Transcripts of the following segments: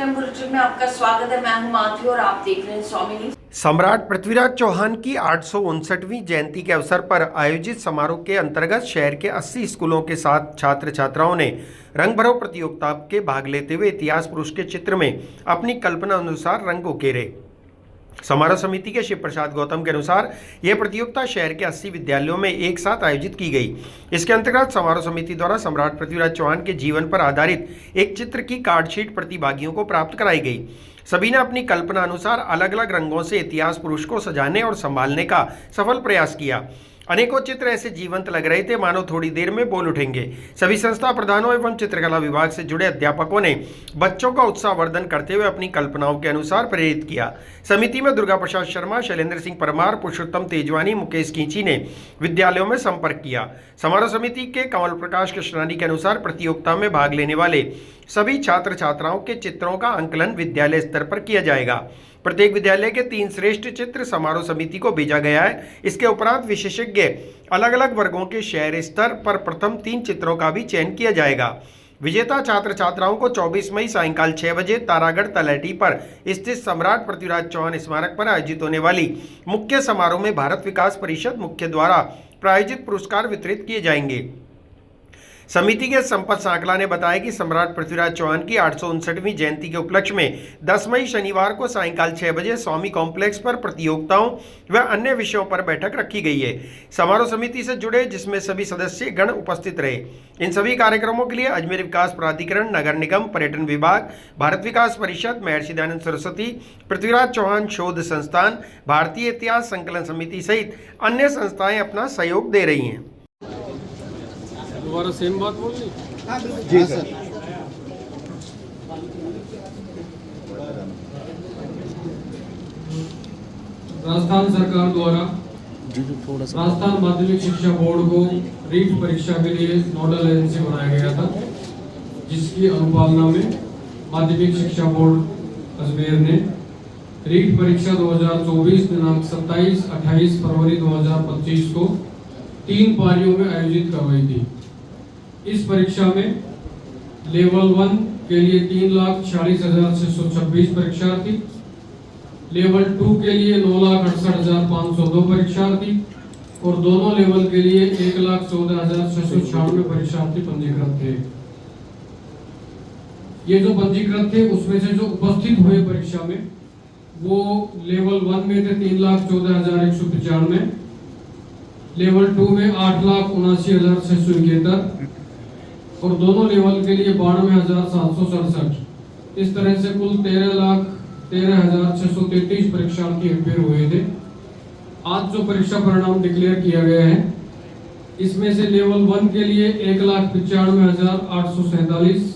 FM bulletin में आपका स्वागत है। मैं हूं माथी और आप देख रहे हैं स्वामी न्यूज। सम्राट पृथ्वीराज चौहान की 859वीं जयंती के अवसर पर आयोजित समारोह के अंतर्गत शहर के 80 स्कूलों के साथ छात्र छात्राओं ने रंग भरो प्रतियोगिता के भाग लेते हुए इतिहास पुरुष के चित्र में अपनी कल्पना अनुसार रंग उकेरे। समारोह समिति के शिव प्रसाद गौतम के अनुसार यह प्रतियोगिता शहर के 80 विद्यालयों में एक साथ आयोजित की गई। इसके अंतर्गत समारोह समिति द्वारा सम्राट पृथ्वीराज चौहान के जीवन पर आधारित एक चित्र की कार्डशीट प्रतिभागियों को प्राप्त कराई गई। सभी ने अपनी कल्पना अनुसार अलग अलग रंगों से इतिहास पुरुष को सजाने और संभालने का सफल प्रयास किया। अनेकों चित्र ऐसे जीवंत लग रहे थे मानो थोड़ी देर में बोल उठेंगे। सभी संस्था प्रधानों एवं चित्रकला विभाग से जुड़े अध्यापकों ने बच्चों का उत्साहवर्धन करते हुए अपनी कल्पनाओं के अनुसार प्रेरित किया। समिति में दुर्गा प्रसाद शर्मा, शैलेंद्र सिंह परमार, पुरुषोत्तम तेजवानी, मुकेश कींची ने विद्यालयों में संपर्क किया। समारोह समिति के कमल प्रकाश कृष्णानी के अनुसार प्रतियोगिता में भाग लेने वाले सभी छात्र छात्राओं के चित्रों का अंकलन विद्यालय स्तर पर किया जाएगा। प्रत्येक विद्यालय के 3 श्रेष्ठ चित्र समारोह समिति को भेजा गया है। इसके उपरांत विशेषज्ञ अलग अलग वर्गों के शहर स्तर पर प्रथम 3 चित्रों का भी चयन किया जाएगा। विजेता छात्र छात्राओं को 24 मई सायंकाल 6 बजे तारागढ़ तलहटी पर स्थित सम्राट पृथ्वीराज चौहान स्मारक पर आयोजित होने वाली मुख्य समारोह में भारत विकास परिषद मुख्य द्वारा प्रायोजित पुरस्कार वितरित किए जाएंगे। समिति के संपत सांकला ने बताया कि सम्राट पृथ्वीराज चौहान की 859वीं जयंती के उपलक्ष्य में 10 मई शनिवार को सायंकाल 6 बजे स्वामी कॉम्प्लेक्स पर प्रतियोगिताओं व अन्य विषयों पर बैठक रखी गई है। समारोह समिति से जुड़े जिसमें सभी सदस्य गण उपस्थित रहे। इन सभी कार्यक्रमों के लिए अजमेर विकास प्राधिकरण, नगर निगम, पर्यटन विभाग, भारत विकास परिषद, महर्षि दयानंद सरस्वती, पृथ्वीराज चौहान शोध संस्थान, भारतीय इतिहास संकलन समिति सहित अन्य संस्थाएं अपना सहयोग दे रही हैं। दोबारा सेम बात बोलनी जी सर। राजस्थान सरकार द्वारा राजस्थान माध्यमिक शिक्षा बोर्ड को रीट परीक्षा के लिए नोडल एजेंसी बनाया गया था, जिसकी अनुपालना में माध्यमिक शिक्षा बोर्ड अजमेर ने रीट परीक्षा 2024 दिनांक 27-28 फरवरी 2025 को 3 पारियों में आयोजित करवाई थी। इस परीक्षा में लेवल 1 के लिए 3,46,626 परीक्षार्थी, लेवल 2 के लिए 9,68,502 परीक्षार्थी और दोनों लेवल के लिए 1,14,696 परीक्षार्थी पंजीकृत थे। ये जो पंजीकृत थे उसमें से जो उपस्थित हुए परीक्षा में वो लेवल 1 में थे 3,14,195, लेवल 2 में 8,79,671 और दोनों लेवल के लिए 92,767। इस तरह से कुल 13,13,633 परीक्षार्थी अपेयर हुए थे। आज जो परीक्षा परिणाम डिक्लेयर किया गया है, इसमें से लेवल 1 के लिए 1,95,847,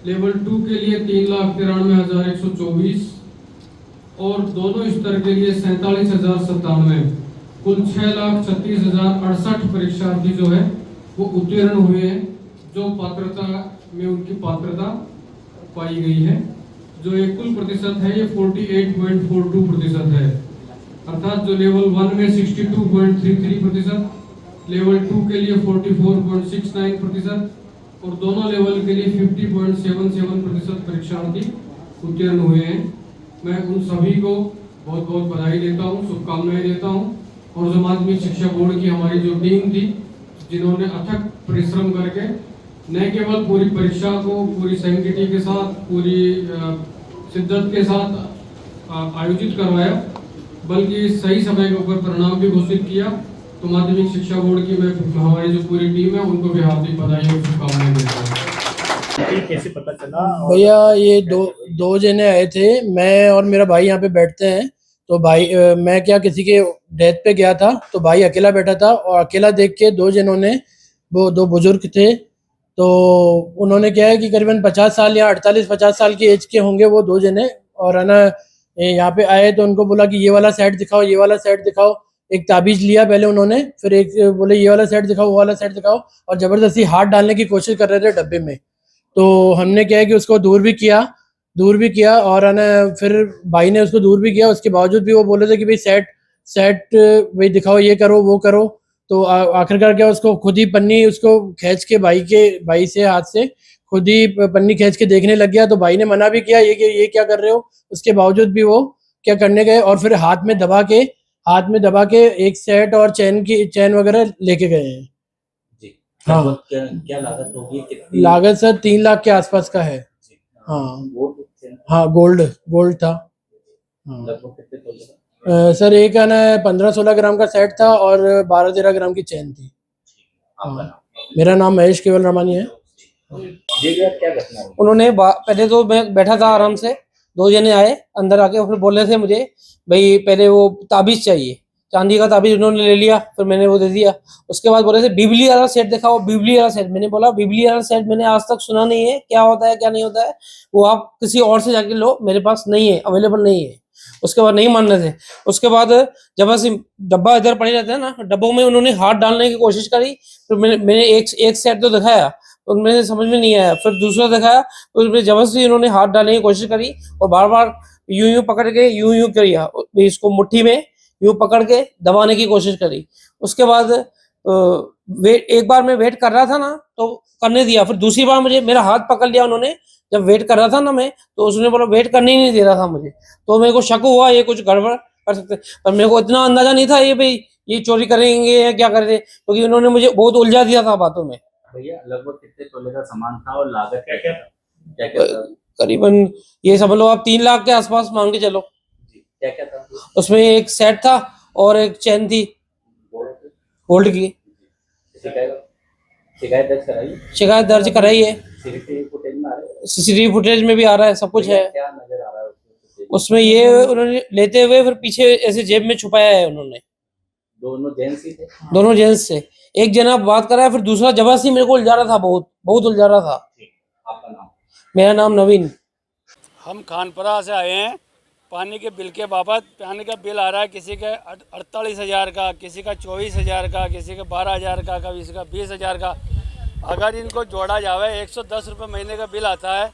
लेवल 2 के लिए 3,93,124 और दोनों स्तर के लिए 47,097, कुल 6,36,068 परीक्षार्थी जो है वो उत्तीर्ण हुए हैं, जो पात्रता में उनकी पात्रता पाई गई है। जो एक कुल प्रतिशत है ये 48.42% है, अर्थात जो लेवल 1 में 62.33%, लेवल 2 के लिए 44.69% और दोनों लेवल के लिए 50.77% परीक्षार्थी उत्तीर्ण हुए हैं। मैं उन सभी को बहुत बहुत बधाई देता हूँ, शुभकामनाएं देता हूँ। और जो माध्यमिक शिक्षा बोर्ड की हमारी जो टीम थी, जिन्होंने अथक परिश्रम करके न केवल पूरी परीक्षा को पूरी सैंक्टिटी के साथ, पूरी शिद्दत के साथ आयोजित करवाया, बल्कि सही समय के ऊपर परिणाम भी घोषित किया। तो माध्यमिक शिक्षा बोर्ड की मैं हमारी जो पूरी टीम है उनको भी हार्दिक बधाई और शुभकामनाएं देता हूँ। कैसे पता चला? भैया ये दो जने आए थे, मैं और मेरा भाई यहाँ पे बैठते हैं। तो भाई मैं क्या किसी के डेथ पे गया था, तो भाई अकेला बैठा था और अकेला देख के 2 जनों ने, वो 2 बुजुर्ग थे, तो उन्होंने क्या है कि करीबन 50 साल या 48-50 साल की एज के होंगे वो 2 जने, और है ना यहाँ पे आए तो उनको बोला कि ये वाला सेट दिखाओ, ये वाला सेट दिखाओ। एक ताबीज लिया पहले उन्होंने, फिर एक बोले ये वाला सेट दिखाओ, वो वाला सेट दिखाओ, और जबरदस्ती हाथ डालने की कोशिश कर रहे थे डब्बे में। तो हमने क्या है कि उसको दूर भी किया और है ना फिर भाई ने उसको दूर भी किया। उसके बावजूद भी वो बोले थे कि भाई सेट भाई दिखाओ, ये करो वो करो। तो आखिरकार क्या उसको खुद ही पन्नी उसको खींच के भाई से हाथ से खुद ही पन्नी खींच के देखने लग गया, तो भाई ने मना भी किया ये क्या कर रहे हो, उसके बावजूद भी वो क्या करने गए और फिर हाथ में दबा के एक सेट और चैन वगैरह लेके गए हैं। जी। हाँ। क्या लागत होगी, कितनी लागत सर 3 लाख के आसपास का है। जी। हाँ वो हाँ, गोल्ड था। हाँ। लगभग कितने तोले का? सर एक है ना 15-16 ग्राम का सेट था और 12-13 ग्राम की चैन थी। आपका हाँ। मेरा नाम महेश केवल रमानी है। जी भैया, क्या घटना हुई? उन्होंने पहले तो मैं बैठा था आराम से, 2 जने आए अंदर आके और फिर बोल रहे थे मुझे भाई पहले वो ताबीज चाहिए, चांदी का ताबीज उन्होंने ले लिया, फिर मैंने वो दे दिया। उसके बाद बोल रहे थे बिजली वाला सेट दिखाओ, बिजली वाला सेट। मैंने बोला बिजली वाला सेट मैंने आज तक सुना नहीं है, क्या होता है क्या नहीं होता है, वो आप किसी और से जाके लो, मेरे पास नहीं है, अवेलेबल नहीं है। उसके बाद नहीं मान रहे थे। उसके बाद जब ऐसे डब्बा इधर पड़े रहते हैं ना, डब्बों में उन्होंने हाथ डालने की कोशिश करी, फिर मैंने एक सेट तो दिखाया, उनमें से समझ में नहीं आया, फिर दूसरा दिखाया तो उसमें जबरदस्ती उन्होंने हाथ डालने की कोशिश करी और बार बार यूं पकड़ के यूं किया, इसको मुट्ठी में यूं पकड़ के दबाने की कोशिश करी। उसके बाद एक बार मैं वेट कर रहा था ना तो करने दिया, फिर दूसरी बार मुझे मेरा हाथ पकड़ लिया उन्होंने, जब वेट कर रहा था ना मैं, तो उसने बोला वेट करने ही नहीं दे रहा था मुझे, तो मेरे को शक हुआ ये कुछ गड़बड़ कर सकते, पर मेरे को इतना अंदाजा नहीं था ये भाई ये चोरी करेंगे या क्या कर रहे, क्योंकि उन्होंने मुझे बहुत उलझा दिया था बातों में। भैया लगभग कितने तोले का सामान था और लागत क्या क्या था? क्या क्या था? करीबन ये समझ लो आप 3 लाख के आसपास मान के चलो। जी। क्या क्या था? उसमें एक सेट था और एक चैन थी गोल्ड की। शिकायत दर्ज कराई? शिकायत दर्ज कराई है, सीसीटीवी फुटेज में आ रहा है? सीसीटीवी फुटेज में भी आ रहा है, सब कुछ है क्या नजर आ रहा है उसमें? उसमें। ये उन्होंने लेते हुए फिर पीछे ऐसे जेब में छुपाया है उन्होंने। दोनों जेंट्स ही थे? दोनों जेंट्स से, एक जना बात कर रहा है, फिर दूसरा जबरदस्ती मेरे को उलझा रहा था, बहुत उलझा रहा था। आपका नाम? मेरा नाम नवीन। हम खानपुरा से आए हैं पानी के बिल के बाबत। पानी का बिल आ रहा है किसी के 48,000 का, किसी का 24,000 का, किसी का 12,000 का, किसी का 20,000 का। अगर इनको जोड़ा जावे 110 रुपये महीने का बिल आता है,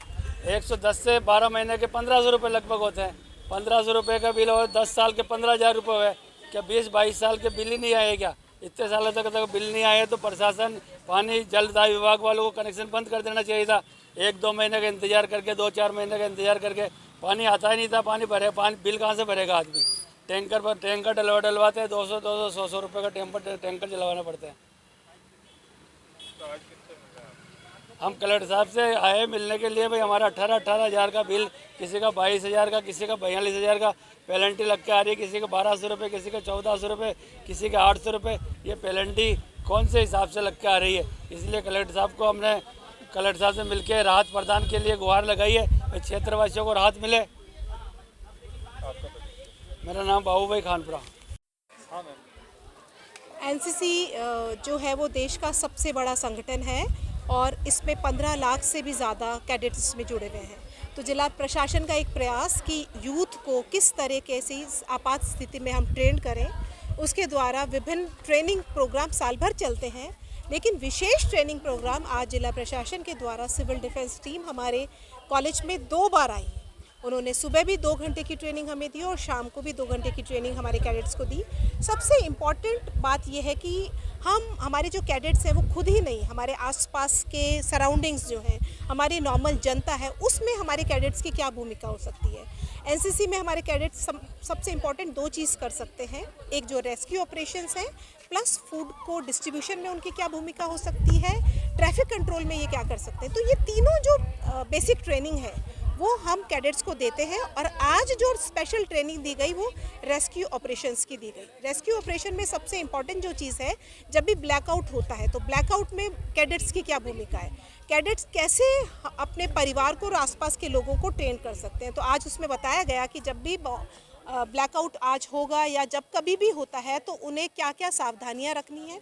110 से 12 महीने के 1500 रुपये लगभग होते हैं। 1500 रुपये का बिल और 10 साल के 15,000 रुपये हुए, क्या 20-22 साल के बिल ही नहीं आए क्या? इतने सालों तक बिल नहीं आए तो प्रशासन पानी जलदाय विभाग वालों को कनेक्शन बंद कर देना चाहिए था। 1-2 महीने का इंतजार करके, 2-4 महीने का इंतजार करके पानी आता ही नहीं था। पानी बिल कहाँ से भरेगा आदमी? टैंकर डलवाते हैं, 200-200, 100-100 रुपये का टैंकर चलवाना पड़ता है। हम कलेक्टर साहब से आए मिलने के लिए, भाई हमारा 18,000 का बिल, किसी का 22,000 का, किसी का 42,000 का पेनल्टी लग के आ रही है, किसी का 1,200 रुपये, किसी का 1,400 रुपये, किसी का 800 रुपये। ये पेनल्टी कौन से हिसाब से लग के आ रही है? इसलिए कलेक्टर साहब को हमने कलेक्टर साहब से मिलकर राहत प्रदान के लिए गुहार लगाई है, भाई क्षेत्रवासियों को राहत मिले। मेरा नाम बाबू भाई खानपुरा। एनसीसी जो है वो देश का सबसे बड़ा संगठन है और इसमें 15 लाख से भी ज़्यादा कैडेट्स में जुड़े हुए हैं। तो जिला प्रशासन का एक प्रयास कि यूथ को किस तरीके से आपात स्थिति में हम ट्रेन करें, उसके द्वारा विभिन्न ट्रेनिंग प्रोग्राम साल भर चलते हैं, लेकिन विशेष ट्रेनिंग प्रोग्राम आज जिला प्रशासन के द्वारा सिविल डिफेंस टीम हमारे कॉलेज में 2 बार आई। उन्होंने सुबह भी 2 घंटे की ट्रेनिंग हमें दी और शाम को भी 2 घंटे की ट्रेनिंग हमारे कैडेट्स को दी। सबसे इम्पॉर्टेंट बात यह है कि हमारे जो कैडेट्स हैं वो खुद ही नहीं, हमारे आसपास के सराउंडिंग्स जो हैं, हमारी नॉर्मल जनता है, उसमें हमारे कैडेट्स की क्या भूमिका हो सकती है। एनसीसी में हमारे कैडेट्स सबसे इम्पॉर्टेंट 2 चीज़ कर सकते हैं, एक जो रेस्क्यू ऑपरेशंस हैं, प्लस फूड को डिस्ट्रीब्यूशन में उनकी क्या भूमिका हो सकती है, ट्रैफिक कंट्रोल में ये क्या कर सकते हैं। तो ये तीनों जो बेसिक ट्रेनिंग है वो हम कैडेट्स को देते हैं और आज जो स्पेशल ट्रेनिंग दी गई वो रेस्क्यू ऑपरेशंस की दी गई। रेस्क्यू ऑपरेशन में सबसे इम्पॉर्टेंट जो चीज़ है, जब भी ब्लैकआउट होता है तो ब्लैकआउट में कैडेट्स की क्या भूमिका है, कैडेट्स कैसे अपने परिवार को और आसपास के लोगों को ट्रेन कर सकते हैं। तो आज उसमें बताया गया कि जब भी ब्लैकआउट आज होगा या जब कभी भी होता है तो उन्हें क्या क्या सावधानियाँ रखनी है,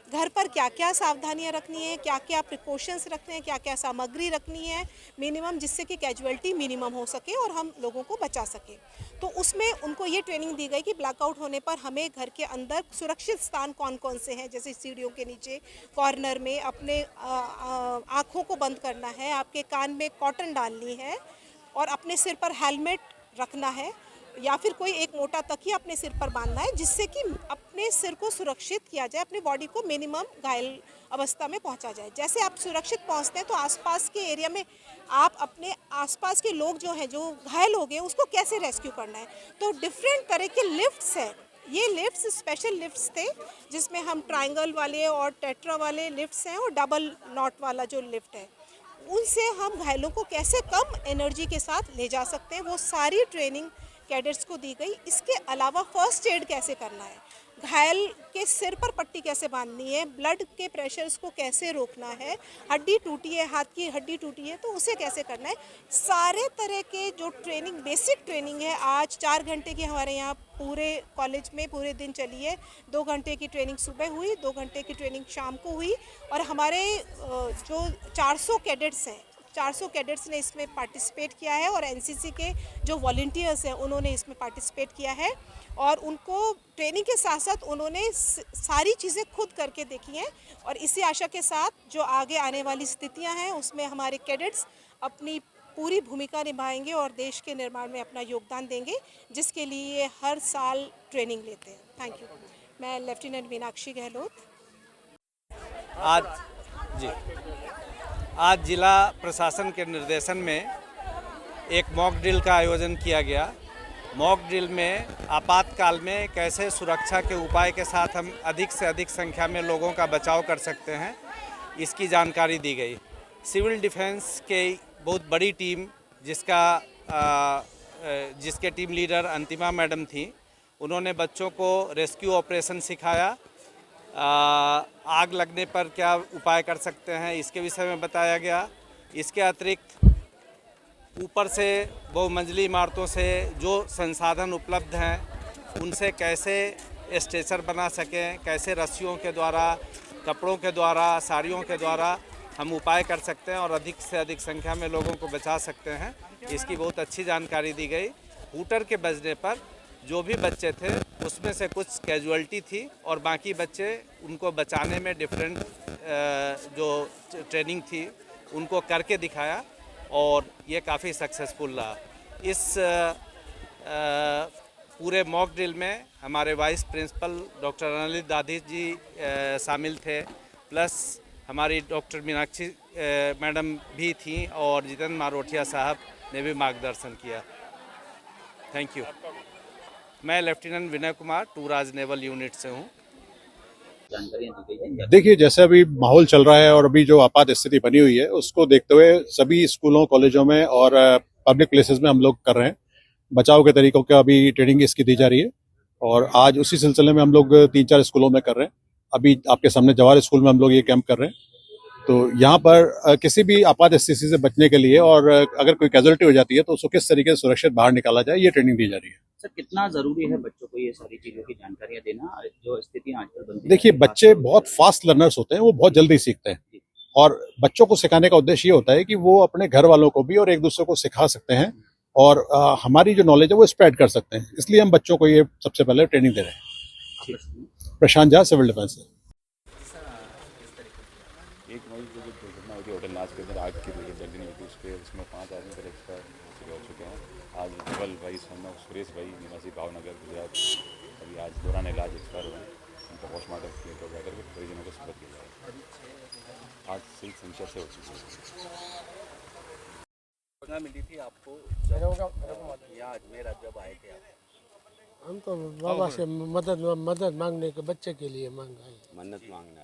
घर पर क्या क्या सावधानियां रखनी है, क्या क्या प्रिकॉशंस रखने हैं, क्या क्या सामग्री रखनी है मिनिमम, जिससे कि कैजुअलिटी मिनिमम हो सके और हम लोगों को बचा सके। तो उसमें उनको ये ट्रेनिंग दी गई कि ब्लैकआउट होने पर हमें घर के अंदर सुरक्षित स्थान कौन कौन से हैं, जैसे सीढ़ियों के नीचे कॉर्नर में अपने आँखों को बंद करना है, आपके कान में कॉटन डालनी है और अपने सिर पर हेलमेट रखना है या फिर कोई एक मोटा तकिया अपने सिर पर बांधना है, जिससे कि अपने सिर को सुरक्षित किया जाए, अपनी बॉडी को मिनिमम घायल अवस्था में पहुंचा जाए। जैसे आप सुरक्षित पहुंचते हैं तो आसपास के एरिया में आप अपने आसपास के लोग जो हैं, जो घायल हो गए, उसको कैसे रेस्क्यू करना है। तो डिफरेंट तरह के लिफ्ट्स हैं। ये लिफ्ट्स स्पेशल लिफ्ट्स थे, जिसमें हम ट्रायंगल वाले और टेट्रा वाले लिफ्ट्स हैं और डबल नॉट वाला जो लिफ्ट है, उनसे हम घायलों को कैसे कम एनर्जी के साथ ले जा सकते हैं, वो सारी ट्रेनिंग कैडेट्स को दी गई। इसके अलावा फर्स्ट एड कैसे करना है, घायल के सिर पर पट्टी कैसे बांधनी है, ब्लड के प्रेशर्स को कैसे रोकना है, हड्डी टूटी है, हाथ की हड्डी टूटी है तो उसे कैसे करना है, सारे तरह के जो ट्रेनिंग, बेसिक ट्रेनिंग है। आज 4 घंटे की हमारे यहाँ पूरे कॉलेज में पूरे दिन चली है। 2 घंटे की ट्रेनिंग सुबह हुई, 2 घंटे की ट्रेनिंग शाम को हुई। और हमारे जो 400 कैडेट्स हैं, 400 कैडेट्स ने इसमें पार्टिसिपेट किया है और एनसीसी के जो वॉलंटियर्स हैं उन्होंने इसमें पार्टिसिपेट किया है। और उनको ट्रेनिंग के साथ साथ उन्होंने सारी चीज़ें खुद करके देखी हैं। और इसी आशा के साथ जो आगे आने वाली स्थितियां हैं उसमें हमारे कैडेट्स अपनी पूरी भूमिका निभाएंगे और देश के निर्माण में अपना योगदान देंगे, जिसके लिए ये हर साल ट्रेनिंग लेते हैं। Thank you. मैं लेफ्टिनेंट मीनाक्षी गहलोत। आज जिला प्रशासन के निर्देशन में एक मॉक ड्रिल का आयोजन किया गया। मॉक ड्रिल में आपातकाल में कैसे सुरक्षा के उपाय के साथ हम अधिक से अधिक संख्या में लोगों का बचाव कर सकते हैं, इसकी जानकारी दी गई। सिविल डिफेंस के बहुत बड़ी टीम जिसके टीम लीडर अंतिमा मैडम थी, उन्होंने बच्चों को रेस्क्यू ऑपरेशन सिखाया। आग लगने पर क्या उपाय कर सकते हैं इसके विषय में बताया गया। इसके अतिरिक्त ऊपर से बहुमंजिली इमारतों से जो संसाधन उपलब्ध हैं उनसे कैसे स्ट्रेचर बना सकें, कैसे रस्सियों के द्वारा, कपड़ों के द्वारा, साड़ियों के द्वारा हम उपाय कर सकते हैं और अधिक से अधिक संख्या में लोगों को बचा सकते हैं, इसकी बहुत अच्छी जानकारी दी गई। हूटर के बजने पर जो भी बच्चे थे उसमें से कुछ कैजुअल्टी थी और बाकी बच्चे, उनको बचाने में डिफरेंट जो ट्रेनिंग थी उनको करके दिखाया और ये काफ़ी सक्सेसफुल रहा। इस पूरे मॉक ड्रिल में हमारे वाइस प्रिंसिपल डॉक्टर अनिल दादी जी शामिल थे, प्लस हमारी डॉक्टर मीनाक्षी मैडम भी थी और जितेंद्र मारोठिया साहब ने भी मार्गदर्शन किया। Thank you. मैं लेफ्टिनेंट विनय कुमार, 2 राज नेवल यूनिट से हूँ। जानकारियां दी गई हैं। देखिए, जैसे अभी माहौल चल रहा है और अभी जो आपात स्थिति बनी हुई है उसको देखते हुए सभी स्कूलों, कॉलेजों में और पब्लिक प्लेसेस में हम लोग कर रहे हैं। बचाव के तरीकों का अभी ट्रेनिंग इसकी दी जा रही है और आज उसी सिलसिले में हम लोग 3-4 स्कूलों में कर रहे हैं। अभी आपके सामने जवाहर स्कूल में हम लोग ये कैंप कर रहे हैं। तो यहाँ पर किसी भी आपात स्थिति से बचने के लिए और अगर कोई कैजुअलिटी हो जाती है तो उसको किस तरीके से सुरक्षित बाहर निकाला जाए, ये ट्रेनिंग दी जा रही है। सर, कितना जरूरी है बच्चों को ये सारी चीजों की जानकारियां देना, जो स्थितियां आजकल बनती देखिए, बच्चे बहुत फास्ट लर्नर्स होते हैं, वो बहुत जल्दी सीखते हैं और बच्चों को सिखाने का उद्देश्य ये होता है कि वो अपने घर वालों को भी और एक दूसरे को सिखा सकते हैं और हमारी जो नॉलेज है वो स्प्रेड कर सकते हैं। इसलिए हम बच्चों को ये सबसे पहले ट्रेनिंग दे रहे हैं। प्रशांत झा, सिविल डिफेंस से। 1 मई को जो दुर्घटना हुई थी होटल नाच के अंदर, आग की जल्दी नहीं हुई थी, उसमें 5 आदमी पर एक्सपायर हो चुके हैं। आज धवल भाई, सुरेश भाई, निवासी भावनगर, गुजरात, अभी आज दौरान इलाज एक्सपायर हुए हैं। उनका पोस्टमार्टम किया जाकर के परिजनों को सुपुर्द किया जाएगा। आज सिल्क सेंसर से हो चुकी है। मिली थी आपको यहाँ अजमेर जब आए थे आप? हम तो बाबा से मदद मांगने के, बच्चे के लिए मांगा है, मन्नत मांगना।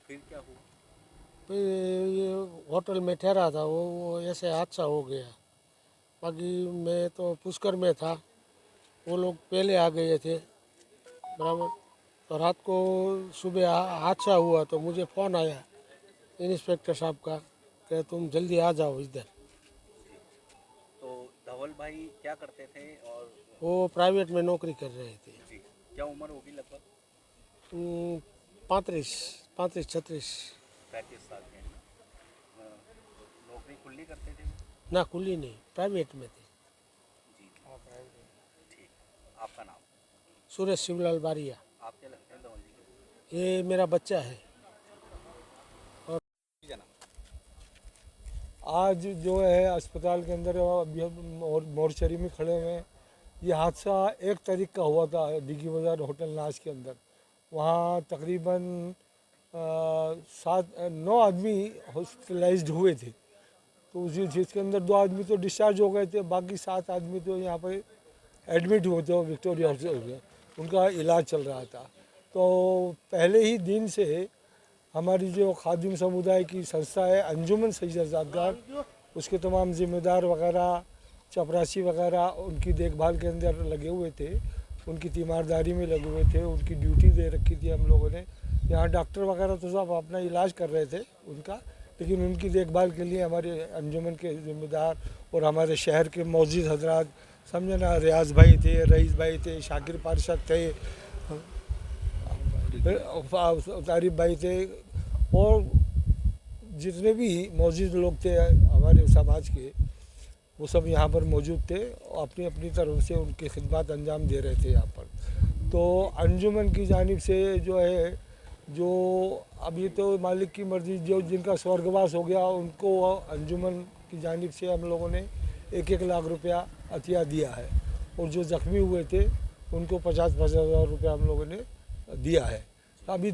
फिर क्या हुआ? फिर ये होटल में ठहरा था, वो ऐसे हादसा हो गया। बाकी मैं तो पुष्कर में था, वो लोग पहले आ गए थे, बराबर। तो रात को सुबह हादसा हुआ तो मुझे फ़ोन आया इंस्पेक्टर साहब का कि तुम जल्दी आ जाओ इधर। तो धवल भाई क्या करते थे? और वो प्राइवेट में नौकरी कर रहे थे। जी, क्या उम्र होगी लगभग? 35-36 35 साल के। नौकरी खुली करते थे? ना, खुली नहीं, प्राइवेट में थे। जी, ठीक। आपका नाम? सुरेश शिवलाल बारिया। आप क्या लगते हैं धवल जी? ये मेरा बच्चा है। आज जो है अस्पताल के अंदर अभी हम मोर्चरी में खड़े हुए हैं। ये हादसा 1 तारीख का हुआ था डिगी बाज़ार होटल नाज के अंदर। वहाँ तकरीबन 9 आदमी हॉस्पिटलाइज्ड हुए थे। तो उसी जिसके अंदर 2 आदमी तो डिस्चार्ज हो गए थे, बाकी 7 आदमी तो यहाँ पर एडमिट हुए थे विक्टोरिया हॉस्पिटल, उनका इलाज चल रहा था। तो पहले ही दिन से हमारी जो खादिम समुदाय की संस्था है अंजुमन सैयदातगार, उसके तमाम जिम्मेदार वगैरह चपरासी वगैरह उनकी देखभाल के अंदर लगे हुए थे, उनकी तीमारदारी में लगे हुए थे, उनकी ड्यूटी दे रखी थी हम लोगों ने। यहाँ डॉक्टर वगैरह तो सब अपना इलाज कर रहे थे उनका, लेकिन उनकी देखभाल के लिए हमारे अंजुमन के जिम्मेदार और हमारे शहर के मौजूद हजरात समझे ना, रियाज भाई थे, रईस भाई थे, शाकिर पार्षद थे, तारिफ भाई थे और जितने भी मौजूद लोग थे हमारे समाज के, वो सब यहाँ पर मौजूद थे और अपनी अपनी तरफ से उनकी खिदमत अंजाम दे रहे थे यहाँ पर। तो अंजुमन की जानिब से जो है, जो अभी तो मालिक की मर्ज़ी, जो जिनका स्वर्गवास हो गया उनको अंजुमन की जानिब से हम लोगों ने 1-1 लाख रुपया अतिया दिया है और जो ज़ख्मी हुए थे उनको 50-50 हज़ार रुपया हम लोगों ने दिया है। अभी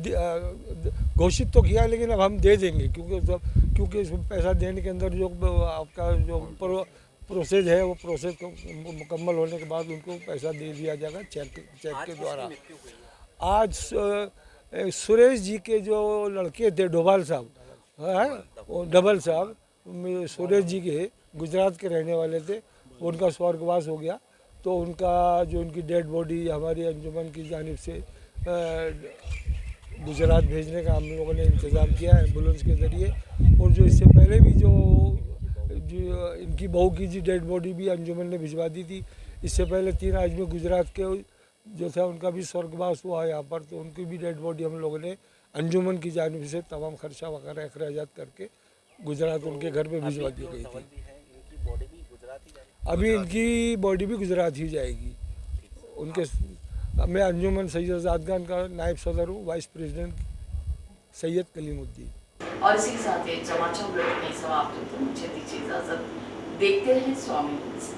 घोषित तो किया, लेकिन अब हम दे देंगे क्योंकि पैसा देने के अंदर जो आपका जो प्रोसेस है, वो प्रोसेस को मुकम्मल होने के बाद उनको पैसा दे दिया जाएगा चेक के द्वारा। आज सुरेश जी के जो लड़के थे डोभाल साहब, डबल साहब, सुरेश जी के गुजरात के रहने वाले थे, उनका स्वर्गवास हो गया। तो उनका जो उनकी डेड बॉडी हमारी अंजुमन की जानिब से गुजरात भेजने का हम लोगों ने इंतज़ाम किया है एम्बुलेंस के ज़रिए। और जो इससे पहले भी जो इनकी बहू की जी डेड बॉडी भी अंजुमन ने भिजवा दी थी। इससे पहले 3 आदमी गुजरात के जो था उनका भी स्वर्गवास हुआ है यहाँ पर, तो उनकी भी डेड बॉडी हम लोगों ने अंजुमन की जानिब से तमाम खर्चा वगैरह अखराजात करके गुजरात उनके घर पे भिजवा दी गई थी। अभी इनकी बॉडी भी गुजरात ही जाएगी। उनके मैं अंजुमन सैयदातगान का नायब सदर हूँ, वाइस प्रेसिडेंट सैयद कलीमुद्दीन। और इसी के साथ ये समाचार बुलेटिन समाप्त होते हैं। मुझे दीजिए इजाजत। देखते रहें स्वामी न्यूज़।